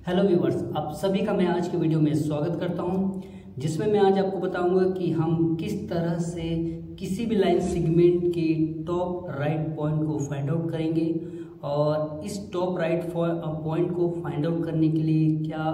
Hello viewers, आप सभी का मैं आज के वीडियो में स्वागत करता हूं, जिसमें मैं आज आपको बताऊंगा कि हम किस तरह से किसी भी लाइन सेगमेंट के टॉप राइट पॉइंट को फाइंड आउट करेंगे और इस टॉप राइट पॉइंट को फाइंड आउट करने के लिए क्या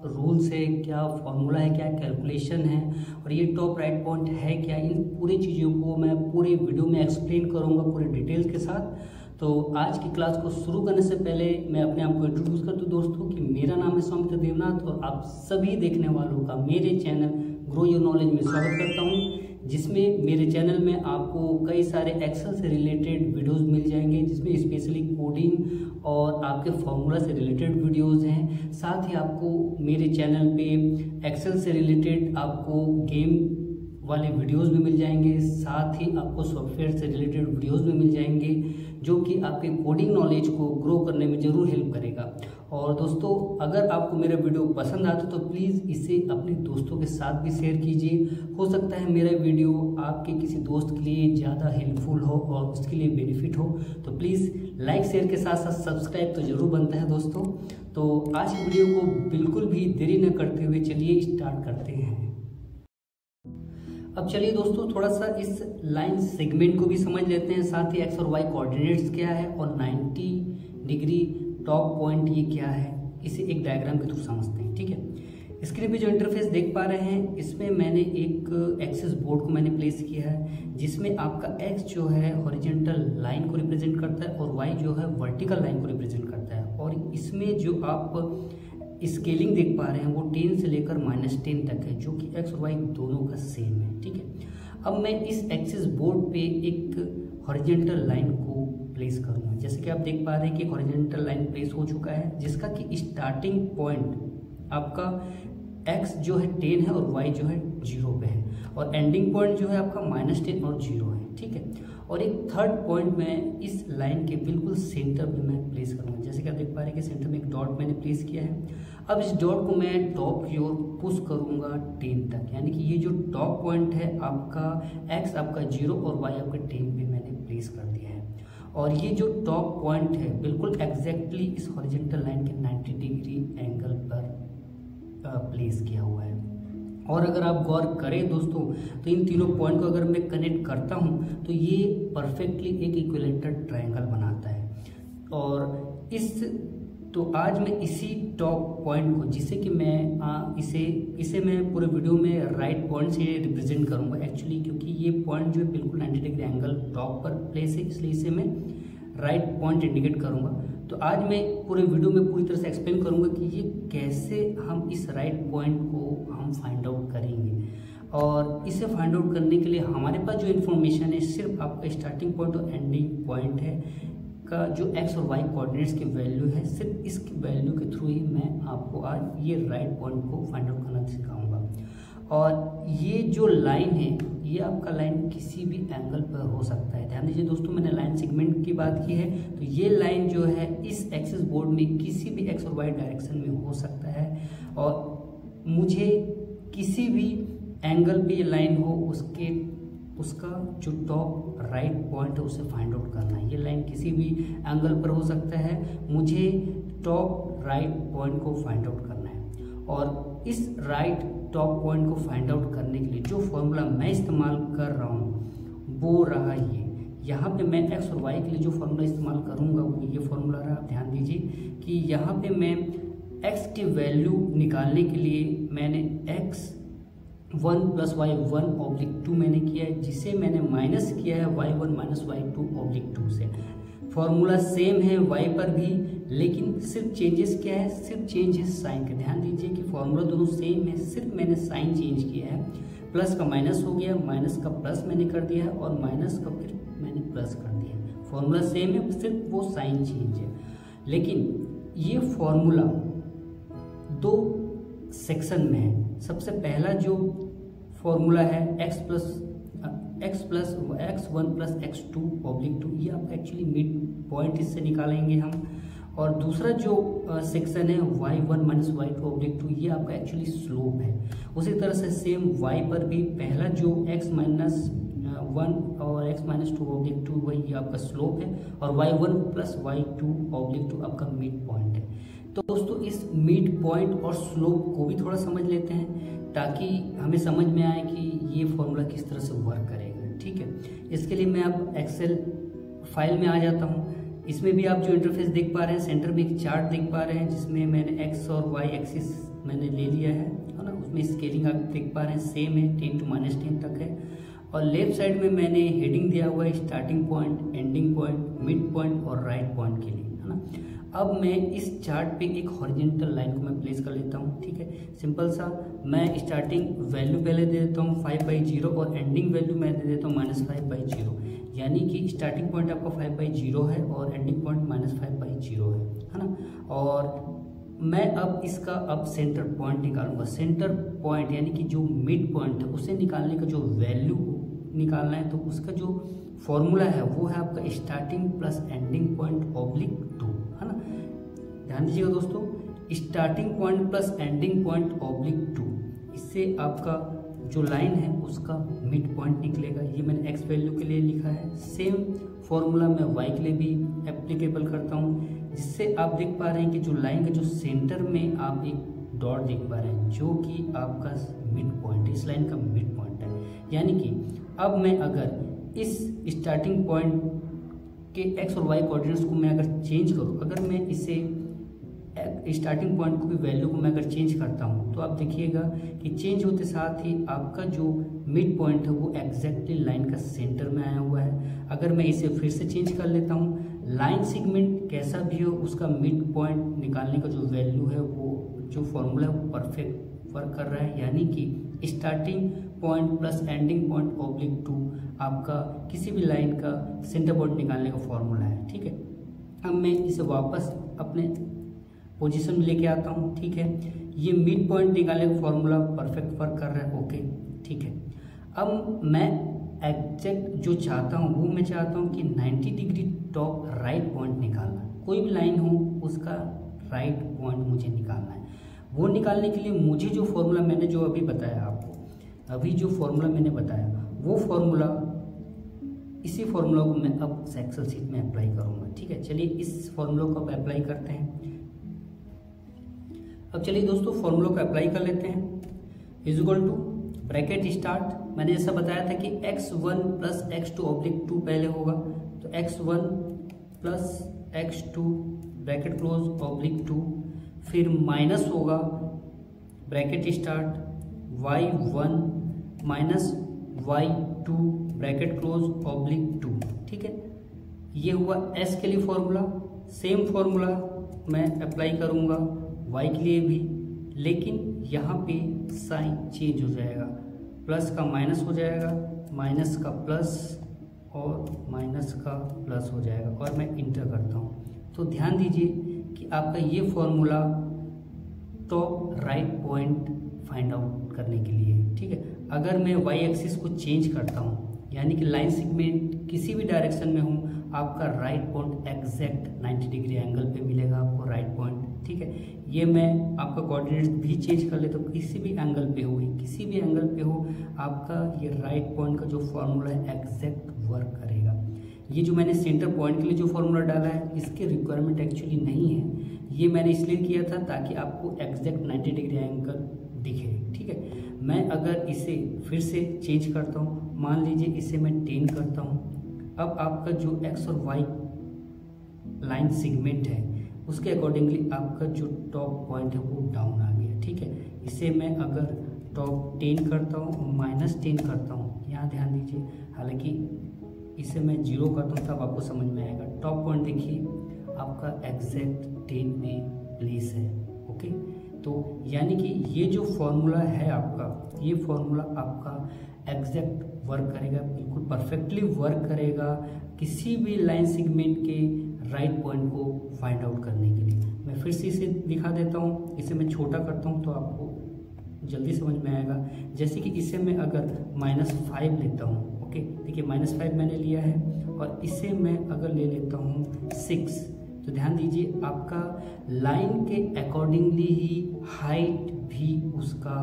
रूल्स है, क्या फॉर्मूला है, क्या कैलकुलेशन है और ये टॉप राइट पॉइंट है क्या। इन पूरी चीज़ों को मैं पूरे वीडियो में एक्सप्लेन करूँगा पूरे डिटेल्स के साथ। तो आज की क्लास को शुरू करने से पहले मैं अपने आप को इंट्रोड्यूस कर दूं दोस्तों कि मेरा नाम है सौमित्र देवनाथ और आप सभी देखने वालों का मेरे चैनल ग्रो योर नॉलेज में स्वागत करता हूं, जिसमें मेरे चैनल में आपको कई सारे एक्सेल से रिलेटेड वीडियोस मिल जाएंगे, जिसमें स्पेशली कोडिंग और आपके फॉर्मूला से रिलेटेड वीडियोस हैं। साथ ही आपको मेरे चैनल पे एक्सेल से रिलेटेड आपको गेम वाले वीडियोस भी मिल जाएंगे, साथ ही आपको सॉफ्टवेयर से रिलेटेड वीडियोस भी मिल जाएंगे जो कि आपके कोडिंग नॉलेज को ग्रो करने में ज़रूर हेल्प करेगा। और दोस्तों, अगर आपको मेरा वीडियो पसंद आता तो प्लीज़ इसे अपने दोस्तों के साथ भी शेयर कीजिए। हो सकता है मेरा वीडियो आपके किसी दोस्त के लिए ज़्यादा हेल्पफुल हो और उसके लिए बेनिफिट हो, तो प्लीज़ लाइक शेयर के साथ साथ सब्सक्राइब तो ज़रूर बनता है दोस्तों। तो आज की वीडियो को बिल्कुल भी देरी न करते हुए चलिए स्टार्ट करते हैं। अब चलिए दोस्तों, थोड़ा सा इस लाइन सेगमेंट को भी समझ लेते हैं, साथ ही एक्स और वाई कोऑर्डिनेट्स क्या है और 90 डिग्री टॉप पॉइंट ये क्या है, इसे एक डायग्राम के थ्रू समझते हैं। ठीक है, स्क्रीन पे जो इंटरफेस देख पा रहे हैं, इसमें मैंने एक एक्सेस बोर्ड को मैंने प्लेस किया है, जिसमें आपका एक्स जो है हॉरिजॉन्टल लाइन को रिप्रेजेंट करता है और वाई जो है वर्टिकल लाइन को रिप्रेजेंट करता है। और इसमें जो आप स्केलिंग देख पा रहे हैं वो 10 से लेकर -10 तक है, जो कि एक्स और वाई दोनों का सेम है। ठीक है, अब मैं इस एक्सिस बोर्ड पे एक हॉरिजॉन्टल लाइन को प्लेस करूंगा। जैसे कि आप देख पा रहे हैं कि हॉरिजॉन्टल लाइन प्लेस हो चुका है, जिसका कि स्टार्टिंग पॉइंट आपका एक्स जो है 10 है और वाई जो है 0 पे है और एंडिंग पॉइंट जो है आपका -10 और 0 है। ठीक है, और एक थर्ड पॉइंट मैं इस लाइन के बिल्कुल सेंटर पे मैं प्लेस करूंगा। जैसे कि आप देख पा रहे हैं कि सेंटर में एक डॉट मैंने प्लेस किया है। अब इस डॉट को मैं टॉप की ओर पुश करूंगा 10 तक, यानी कि ये जो टॉप पॉइंट है आपका एक्स आपका 0 और वाई आपका 10 पे मैंने प्लेस कर दिया है। और ये जो टॉप पॉइंट है बिल्कुल एग्जैक्टली इस हॉरिजॉन्टल लाइन के 90 डिग्री एंगल पर प्लेस किया हुआ है। और अगर आप गौर करें दोस्तों, तो इन तीनों पॉइंट को अगर मैं कनेक्ट करता हूं तो ये परफेक्टली एक इक्विलेटरल ट्रायंगल बनाता है। और तो आज मैं इसी टॉप पॉइंट को, जिसे कि मैं इसे मैं पूरे वीडियो में राइट पॉइंट से रिप्रेजेंट करूंगा एक्चुअली, क्योंकि ये पॉइंट जो है बिल्कुल 90 डिग्री एंगल टॉप पर प्लेस है, इसलिए इसे मैं राइट पॉइंट इंडिकेट करूंगा। तो आज मैं पूरे वीडियो में पूरी तरह से एक्सप्लेन करूंगा कि ये कैसे हम इस राइट पॉइंट को हम फाइंड आउट करेंगे। और इसे फाइंड आउट करने के लिए हमारे पास जो इन्फॉर्मेशन है सिर्फ आपका स्टार्टिंग पॉइंट और एंडिंग पॉइंट है का जो एक्स और वाई कोऑर्डिनेट्स की वैल्यू है, सिर्फ इस वैल्यू के थ्रू ही मैं आपको आज ये राइट पॉइंट को फाइंड आउट करना सिखाऊंगा। और ये जो लाइन है ये आपका लाइन किसी भी एंगल पर हो सकता है। ध्यान दीजिए दोस्तों, मैंने लाइन सेगमेंट की बात की है, तो ये लाइन जो है इस एक्सिस बोर्ड में किसी भी एक्स और वाई डायरेक्शन में हो सकता है और मुझे किसी भी एंगल पे ये लाइन हो उसका जो टॉप राइट पॉइंट है उसे फाइंड आउट करना है। ये लाइन किसी भी एंगल पर हो सकता है, मुझे टॉप राइट पॉइंट को फाइंड आउट करना है। और इस राइट टॉप पॉइंट को फाइंड आउट करने के लिए जो फॉर्मूला मैं इस्तेमाल कर रहा हूँ वो रहा ये। यहाँ पे मैं एक्स और वाई के लिए जो फॉर्मूला इस्तेमाल करूँगा वो ये फॉर्मूला रहा। आप ध्यान दीजिए कि यहाँ पे मैं एक्स की वैल्यू निकालने के लिए मैंने x1 + y1/2 मैंने किया है, जिसे मैंने माइनस किया है y1 - y2/2 से। फॉर्मूला सेम है y पर भी, लेकिन सिर्फ चेंजेस क्या है, सिर्फ चेंज है साइन का। ध्यान दीजिए कि फॉर्मूला दोनों सेम है, सिर्फ मैंने साइन चेंज किया है। प्लस का माइनस हो गया, माइनस का प्लस मैंने कर दिया है और माइनस का फिर मैंने प्लस कर दिया है। फॉर्मूला सेम है, सिर्फ वो साइन चेंज है। लेकिन ये फॉर्मूला 2 सेक्शन में है। सबसे पहला जो फॉर्मूला है x1 + x2/2, ये आपका एक्चुअली मिड पॉइंट इससे निकालेंगे हम। और दूसरा जो सेक्शन है y1 - y2/2, ये आपका एक्चुअली स्लोप है। उसी तरह से सेम y पर भी पहला जो x-1 और x-2/2 वही आपका स्लोप है और y1 + y2/2 आपका मिड पॉइंट है। तो दोस्तों इस मिड पॉइंट और स्लोप को भी थोड़ा समझ लेते हैं ताकि हमें समझ में आए कि ये फॉर्मूला किस तरह से वर्क करेगा। ठीक है, इसके लिए मैं अब एक्सेल फाइल में आ जाता हूँ। इसमें भी आप जो इंटरफेस देख पा रहे हैं, सेंटर में एक चार्ट देख पा रहे हैं जिसमें मैंने एक्स और वाई एक्सिस मैंने ले लिया है ना। उसमें स्केलिंग आप देख पा रहे हैं सेम है, 10 to -10 तक है। और लेफ्ट साइड में मैंने हेडिंग दिया हुआ है starting point, ending point, mid point और राइट पॉइंट के लिए, है ना। अब मैं इस चार्ट पे एक हॉरिजॉन्टल लाइन को मैं प्लेस कर लेता हूँ। ठीक है, सिंपल सा, मैं स्टार्टिंग वैल्यू पहले दे देता हूँ 5/0 और एंडिंग वैल्यू मैं दे देता हूँ -5/0, यानी कि स्टार्टिंग पॉइंट आपका 5/0 है और एंडिंग पॉइंट -5/0 है ना। और मैं अब इसका सेंटर पॉइंट निकालूंगा। सेंटर पॉइंट यानी कि जो मिड पॉइंट है उसे निकालने का जो वैल्यू निकालना है, तो उसका जो फॉर्मूला है वो है आपका स्टार्टिंग प्लस एंडिंग पॉइंट /2, है ना। ध्यान दीजिएगा दोस्तों, starting point plus ending point /2, इससे आपका जो लाइन है उसका मिड पॉइंट निकलेगा। ये मैंने एक्स वैल्यू के लिए लिखा है। सेम फॉर्मूला मैं वाई के लिए भी एप्लीकेबल करता हूँ, जिससे आप देख पा रहे हैं कि जो लाइन का जो सेंटर में आप एक डॉट देख पा रहे हैं जो कि आपका मिड पॉइंट है, इस लाइन का मिड पॉइंट है। यानी कि अब मैं अगर इस स्टार्टिंग पॉइंट के एक्स और वाई कोऑर्डिनेट्स को मैं अगर चेंज करूँ, अगर मैं इसे स्टार्टिंग पॉइंट को भी वैल्यू को मैं अगर चेंज करता हूँ, तो आप देखिएगा कि चेंज होते साथ ही आपका जो मिड पॉइंट है वो एग्जैक्टली लाइन का सेंटर में आया हुआ है। अगर मैं इसे फिर से चेंज कर लेता हूँ, लाइन सेगमेंट कैसा भी हो उसका मिड पॉइंट निकालने का जो वैल्यू है, वो जो फॉर्मूला है वो परफेक्ट वर्क कर रहा है। यानी कि starting point plus ending point /2 आपका किसी भी लाइन का सेंटर पॉइंट निकालने का फॉर्मूला है। ठीक है, अब मैं इसे वापस अपने पोजीशन में लेके आता हूँ। ठीक है, ये मिड पॉइंट निकालने का फॉर्मूला परफेक्ट वर्क कर रहा है। ओके, ठीक है। अब मैं एग्जैक्ट जो चाहता हूँ वो मैं चाहता हूँ कि 90 डिग्री टॉप राइट पॉइंट निकालना। कोई भी लाइन हो उसका राइट पॉइंट मुझे निकालना है। वो निकालने के लिए मुझे जो फॉर्मूला मैंने जो अभी बताया आपको, अभी जो फॉर्मूला मैंने बताया वो फॉर्मूला, इसी फॉर्मूला को मैं अब एक्सेल शीट में अप्लाई करूँगा। ठीक है, चलिए इस फॉर्मूला को अब अप्लाई करते हैं। अब चलिए दोस्तों फॉर्मूला को अप्लाई कर लेते हैं। इक्वल टू ब्रैकेट स्टार्ट, मैंने जैसा बताया था कि x1 प्लस x2/2 पहले होगा, तो x1 plus x2 bracket close /2, फिर माइनस होगा bracket start y1 minus y2 bracket close /2। ठीक है, ये हुआ s के लिए फॉर्मूला। सेम फॉर्मूला मैं अप्लाई करूंगा y के लिए भी, लेकिन यहाँ पे साइन चेंज हो जाएगा, प्लस का माइनस हो जाएगा, माइनस का प्लस और माइनस का प्लस हो जाएगा, और मैं इंटर करता हूँ। तो ध्यान दीजिए कि आपका ये formula top right point find out करने के लिए। ठीक है, अगर मैं y एक्सिस को चेंज करता हूँ, यानी कि लाइन सेगमेंट किसी भी डायरेक्शन में हूँ, आपका right point exact 90 degree angle पे मिलेगा आपको राइट पॉइंट। ठीक है, ये मैं आपका कोऑर्डिनेट्स भी चेंज कर लेता हूँ, किसी भी एंगल पे हो, किसी भी एंगल पे हो, आपका ये राइट पॉइंट का जो फॉर्मूला है एग्जैक्ट वर्क करेगा। ये जो मैंने सेंटर पॉइंट के लिए जो फॉर्मूला डाला है, इसकी रिक्वायरमेंट एक्चुअली नहीं है, ये मैंने इसलिए किया था ताकि आपको एग्जैक्ट 90 डिग्री एंगल दिखे। ठीक है, मैं अगर इसे फिर से चेंज करता हूँ, मान लीजिए इसे मैं 10 करता हूँ, अब आपका जो एक्स और वाई लाइन सेगमेंट है उसके अकॉर्डिंगली आपका जो टॉप पॉइंट है वो डाउन आ गया। ठीक है, इसे मैं अगर टॉप 10 करता हूँ और -10 करता हूँ, यहाँ ध्यान दीजिए, हालांकि इसे मैं 0 करता हूँ तब आपको समझ में आएगा। टॉप पॉइंट देखिए आपका एग्जैक्ट 10 में प्लेस है। ओके, तो यानी कि ये जो फॉर्मूला है आपका, ये फॉर्मूला आपका एग्जैक्ट वर्क करेगा, बिल्कुल परफेक्टली वर्क करेगा किसी भी लाइन सेगमेंट के राइट पॉइंट को फाइंड आउट करने के लिए। मैं फिर से इसे दिखा देता हूँ, इसे मैं छोटा करता हूँ तो आपको जल्दी समझ में आएगा। जैसे कि इसे मैं अगर -5 लेता हूँ, ओके, देखिए -5 मैंने लिया है, और इसे मैं अगर ले लेता हूँ 6, तो ध्यान दीजिए आपका लाइन के अकॉर्डिंगली ही हाइट भी उसका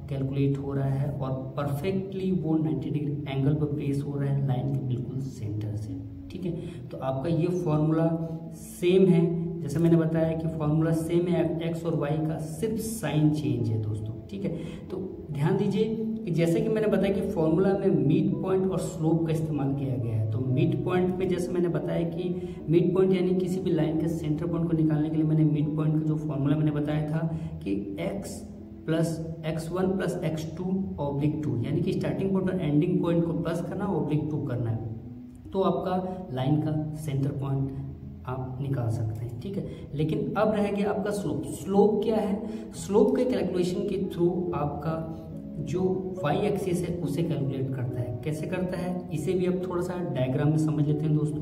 कैलकुलेट हो रहा है और परफेक्टली वो 90 डिग्री एंगल पर प्लेस हो रहा है लाइन के बिल्कुल सेंटर से। ठीक है, तो आपका ये फॉर्मूला सेम है जैसे मैंने बताया कि फॉर्मूला सेम है, एक्स और वाई का सिर्फ साइन चेंज है दोस्तों, ठीक है। तो ध्यान दीजिए कि जैसे कि मैंने बताया कि फॉर्मूला में मिड पॉइंट और स्लोप का इस्तेमाल किया गया है। तो मिड पॉइंट में जैसे मैंने बताया कि मिड पॉइंट यानी किसी भी लाइन के सेंटर पॉइंट को निकालने के लिए मैंने मिड पॉइंट का जो फॉर्मूला मैंने बताया था कि x plus x1 plus x2 oblique 2, यानी कि स्टार्टिंग पॉइंट और एंडिंग पॉइंट को प्लस करना, ऑब्लिक 2 करना है, तो आपका लाइन का सेंटर पॉइंट आप निकाल सकते हैं, ठीक है। लेकिन अब रह गया आपका स्लोप। स्लोप क्या है? स्लोप के कैलकुलेशन के थ्रू आपका जो y एक्सिस है उसे कैलकुलेट करता है। कैसे करता है इसे भी अब थोड़ा सा डायग्राम में समझ लेते हैं दोस्तों।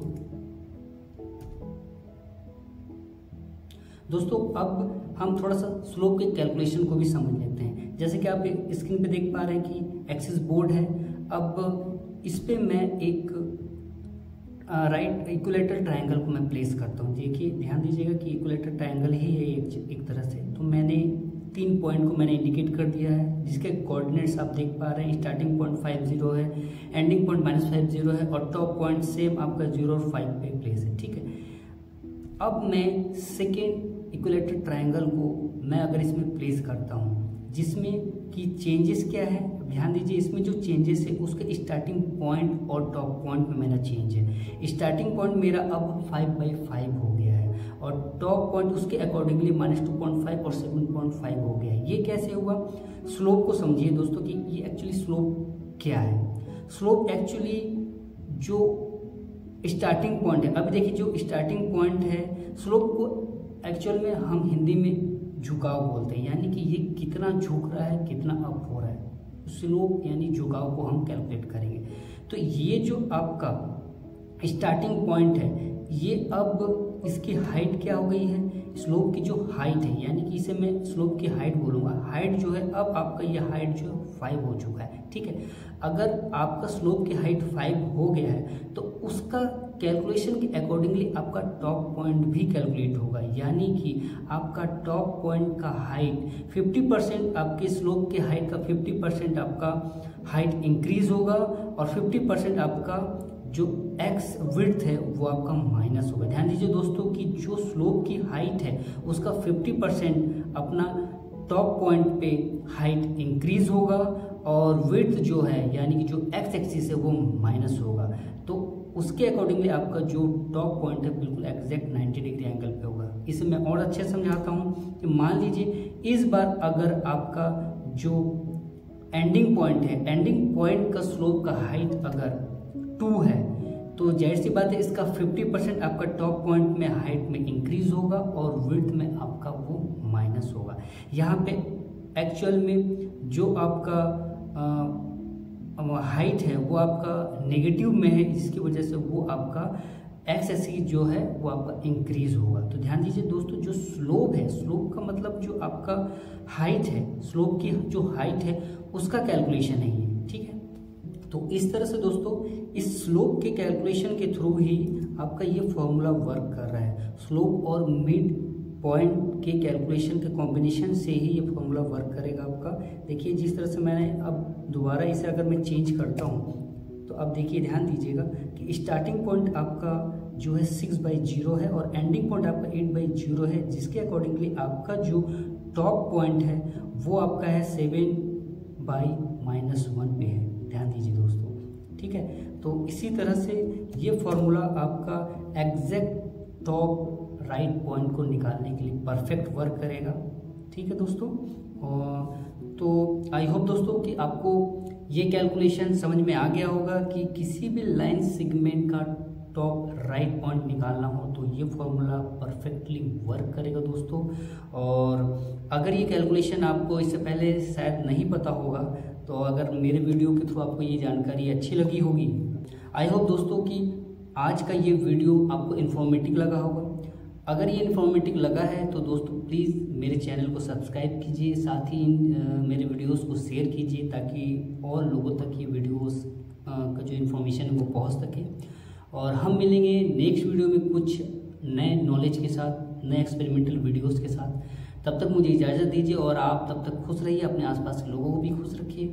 अब हम थोड़ा सा स्लोप के कैलकुलेशन को भी समझ लेते हैं। जैसे कि आप स्क्रीन पे देख पा रहे हैं कि एक्सिस बोर्ड है। अब इस पे मैं एक राइट इक्विलेटरल ट्रायंगल को मैं प्लेस करता हूँ। देखिए ध्यान दीजिएगा कि इक्विलेटरल ट्रायंगल ही है एक तरह से। तो मैंने 3 पॉइंट को मैंने इंडिकेट कर दिया है, जिसके कोऑर्डिनेट्स आप देख पा रहे हैं। स्टार्टिंग पॉइंट 50 है, एंडिंग पॉइंट -50 है और टॉप पॉइंट सेम आपका 0 और 5 पे प्लेस है, ठीक है। अब मैं सेकेंड इक्विलेटरल ट्रायंगल को मैं अगर इसमें प्लेस करता हूँ, जिसमें कि चेंजेस क्या है, ध्यान दीजिए इसमें जो चेंजेस है उसके स्टार्टिंग पॉइंट और टॉप पॉइंट में मेरा चेंज है। स्टार्टिंग पॉइंट मेरा अब 5/5 हो गया है और टॉप पॉइंट उसके अकॉर्डिंगली -2.5 और 7.5 हो गया है। ये कैसे हुआ? स्लोप को समझिए दोस्तों कि ये एक्चुअली स्लोप क्या है। स्लोप एक्चुअली जो स्टार्टिंग पॉइंट है, अभी देखिए जो स्टार्टिंग पॉइंट है, स्लोप को एक्चुअल में हम हिंदी में झुकाव बोलते हैं, यानी कि ये कितना झुक रहा है, कितना अप हो रहा है, स्लोप यानी झुकाव को हम कैलकुलेट करेंगे। तो ये जो आपका स्टार्टिंग पॉइंट है, ये अब इसकी हाइट क्या हो गई है? स्लोप की जो हाइट है, यानी कि इसे मैं स्लोप की हाइट बोलूँगा। हाइट जो है अब आपका ये हाइट जो 5 हो चुका है, ठीक है। अगर आपका स्लोप की हाइट 5 हो गया है तो उसका कैलकुलेशन के अकॉर्डिंगली आपका टॉप पॉइंट भी कैलकुलेट होगा, यानी कि आपका टॉप पॉइंट का हाइट 50%, आपके स्लोप के हाइट का 50% आपका हाइट इंक्रीज होगा और 50% आपका जो एक्स विड्थ है वो आपका माइनस होगा। ध्यान दीजिए दोस्तों कि जो स्लोप की हाइट है उसका 50% अपना टॉप पॉइंट पे हाइट इंक्रीज होगा और विड्थ जो है यानी कि जो एक्स एक्सिस है वो माइनस होगा। तो उसके अकॉर्डिंगली आपका जो टॉप पॉइंट है बिल्कुल एग्जैक्ट 90 डिग्री एंगल पे होगा। इसे मैं और अच्छे समझाता हूँ कि मान लीजिए इस बार अगर आपका जो एंडिंग पॉइंट है, एंडिंग पॉइंट का स्लोप का हाइट अगर 2 है तो जाहिर सी बात है इसका 50% आपका टॉप पॉइंट में हाइट में इंक्रीज होगा और विड्थ में आपका वो माइनस होगा। यहाँ पे एक्चुअल में जो आपका हाइट है वो आपका नेगेटिव में है, जिसकी वजह से वो आपका एक्स एक्सिस जो है वो आपका इंक्रीज होगा। तो ध्यान दीजिए दोस्तों, जो स्लोप है, स्लोप का मतलब जो आपका हाइट है, स्लोप की जो हाइट है उसका कैलकुलेशन है ये, ठीक है। तो इस तरह से दोस्तों इस स्लोप के कैलकुलेशन के थ्रू ही आपका ये फॉर्मूला वर्क कर रहा है। स्लोप और मिड पॉइंट के कैलकुलेशन के कॉम्बिनेशन से ही ये फॉर्मूला वर्क करेगा आपका। देखिए जिस तरह से मैंने अब दोबारा इसे अगर मैं चेंज करता हूँ तो अब देखिए ध्यान दीजिएगा कि स्टार्टिंग पॉइंट आपका जो है 6/0 है और एंडिंग पॉइंट आपका 8/0 है, जिसके अकॉर्डिंगली आपका जो टॉप पॉइंट है वो आपका है 7/-1 पे है। ध्यान दीजिए दोस्तों, ठीक है। तो इसी तरह से ये फॉर्मूला आपका एग्जैक्ट टॉप राइट पॉइंट को निकालने के लिए परफेक्ट वर्क करेगा, ठीक है दोस्तों। तो आई होप दोस्तों कि आपको ये कैलकुलेशन समझ में आ गया होगा कि किसी भी लाइन सेगमेंट का टॉप राइट पॉइंट निकालना हो तो ये फॉर्मूला परफेक्टली वर्क करेगा दोस्तों। और अगर ये कैलकुलेशन आपको इससे पहले शायद नहीं पता होगा तो अगर मेरे वीडियो के थ्रू आपको ये जानकारी अच्छी लगी होगी, आई होप दोस्तों कि आज का ये वीडियो आपको इन्फॉर्मेटिव लगा होगा। अगर ये इन्फॉर्मेटिव लगा है तो दोस्तों प्लीज़ मेरे चैनल को सब्सक्राइब कीजिए, साथ ही मेरे वीडियोस को शेयर कीजिए ताकि और लोगों तक ये वीडियोस का जो इन्फॉर्मेशन है वो पहुंच सके। और हम मिलेंगे नेक्स्ट वीडियो में कुछ नए नॉलेज के साथ, नए एक्सपेरिमेंटल वीडियोस के साथ। तब तक मुझे इजाज़त दीजिए और आप तब तक खुश रहिए, अपने आसपास के लोगों को भी खुश रखिए।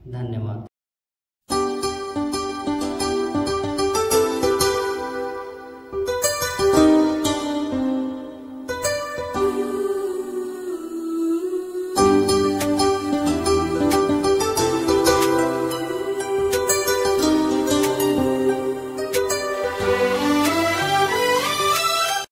धन्यवाद।